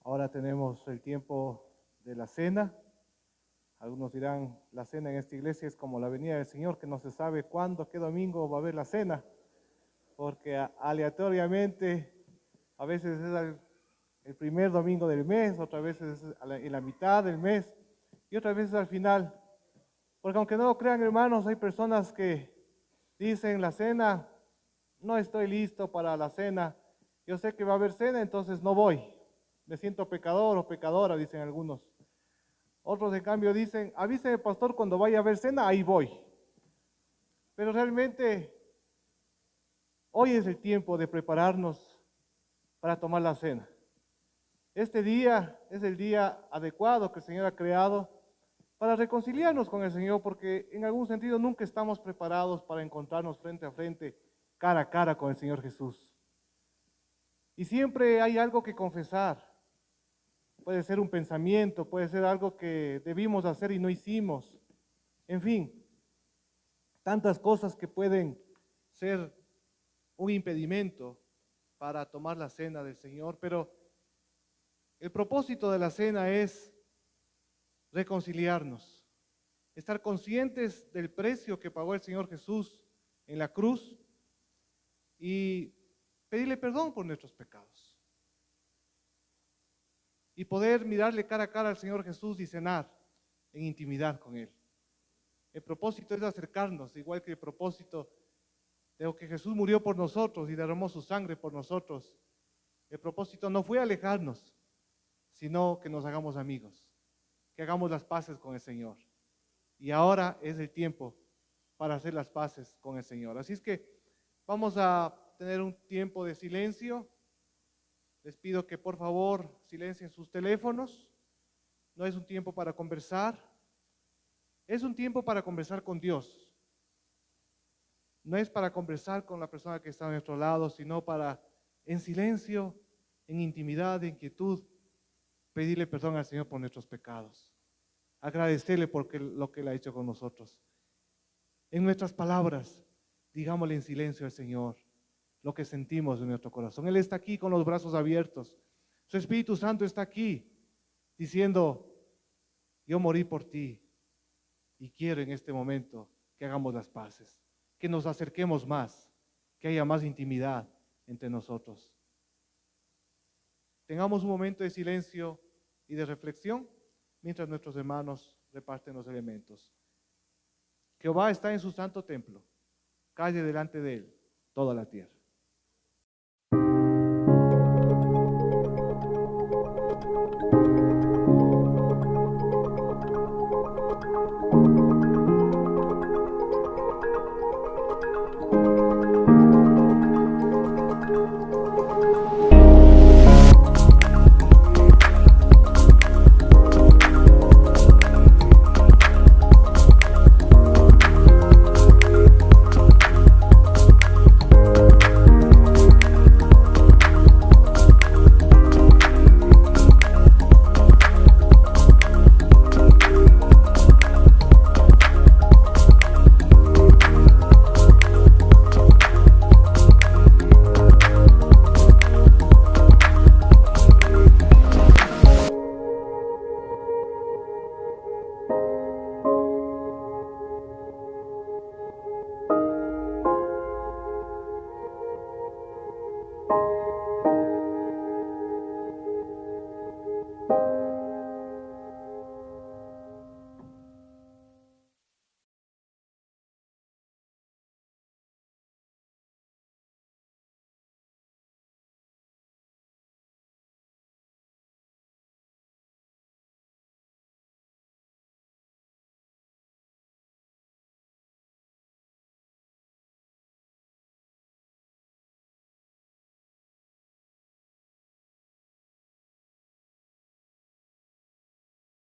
Ahora tenemos el tiempo de la cena. Algunos dirán, la cena en esta iglesia es como la venida del Señor, que no se sabe cuándo, qué domingo va a haber la cena, porque aleatoriamente a veces es el primer domingo del mes, otras veces es en la mitad del mes y otras veces al final. Porque aunque no lo crean, hermanos, hay personas que dicen, la cena, no estoy listo para la cena, yo sé que va a haber cena, entonces no voy. Me siento pecador o pecadora, dicen algunos. Otros, en cambio, dicen, avíseme, pastor, cuando vaya a haber cena, ahí voy. Pero realmente, hoy es el tiempo de prepararnos para tomar la cena. Este día es el día adecuado que el Señor ha creado para reconciliarnos con el Señor, porque en algún sentido nunca estamos preparados para encontrarnos frente a frente, cara a cara con el Señor Jesús. Y siempre hay algo que confesar. Puede ser un pensamiento, puede ser algo que debimos hacer y no hicimos. En fin, tantas cosas que pueden ser un impedimento para tomar la cena del Señor, pero el propósito de la cena es reconciliarnos, estar conscientes del precio que pagó el Señor Jesús en la cruz y pedirle perdón por nuestros pecados. Y poder mirarle cara a cara al Señor Jesús y cenar en intimidad con Él. El propósito es acercarnos, igual que el propósito de que Jesús murió por nosotros y derramó su sangre por nosotros. El propósito no fue alejarnos, sino que nos hagamos amigos, que hagamos las paces con el Señor. Y ahora es el tiempo para hacer las paces con el Señor. Así es que vamos a tener un tiempo de silencio. Les pido que por favor silencien sus teléfonos. No es un tiempo para conversar. Es un tiempo para conversar con Dios. No es para conversar con la persona que está a nuestro lado, sino para, en silencio, en intimidad, en quietud, pedirle perdón al Señor por nuestros pecados. Agradecerle por lo que Él ha hecho con nosotros. En nuestras palabras, digámosle en silencio al Señor lo que sentimos en nuestro corazón. Él está aquí con los brazos abiertos. Su Espíritu Santo está aquí diciendo, yo morí por ti y quiero en este momento que hagamos las paces, que nos acerquemos más, que haya más intimidad entre nosotros. Tengamos un momento de silencio y de reflexión mientras nuestros hermanos reparten los elementos. Jehová está en su santo templo, calle delante de él toda la tierra.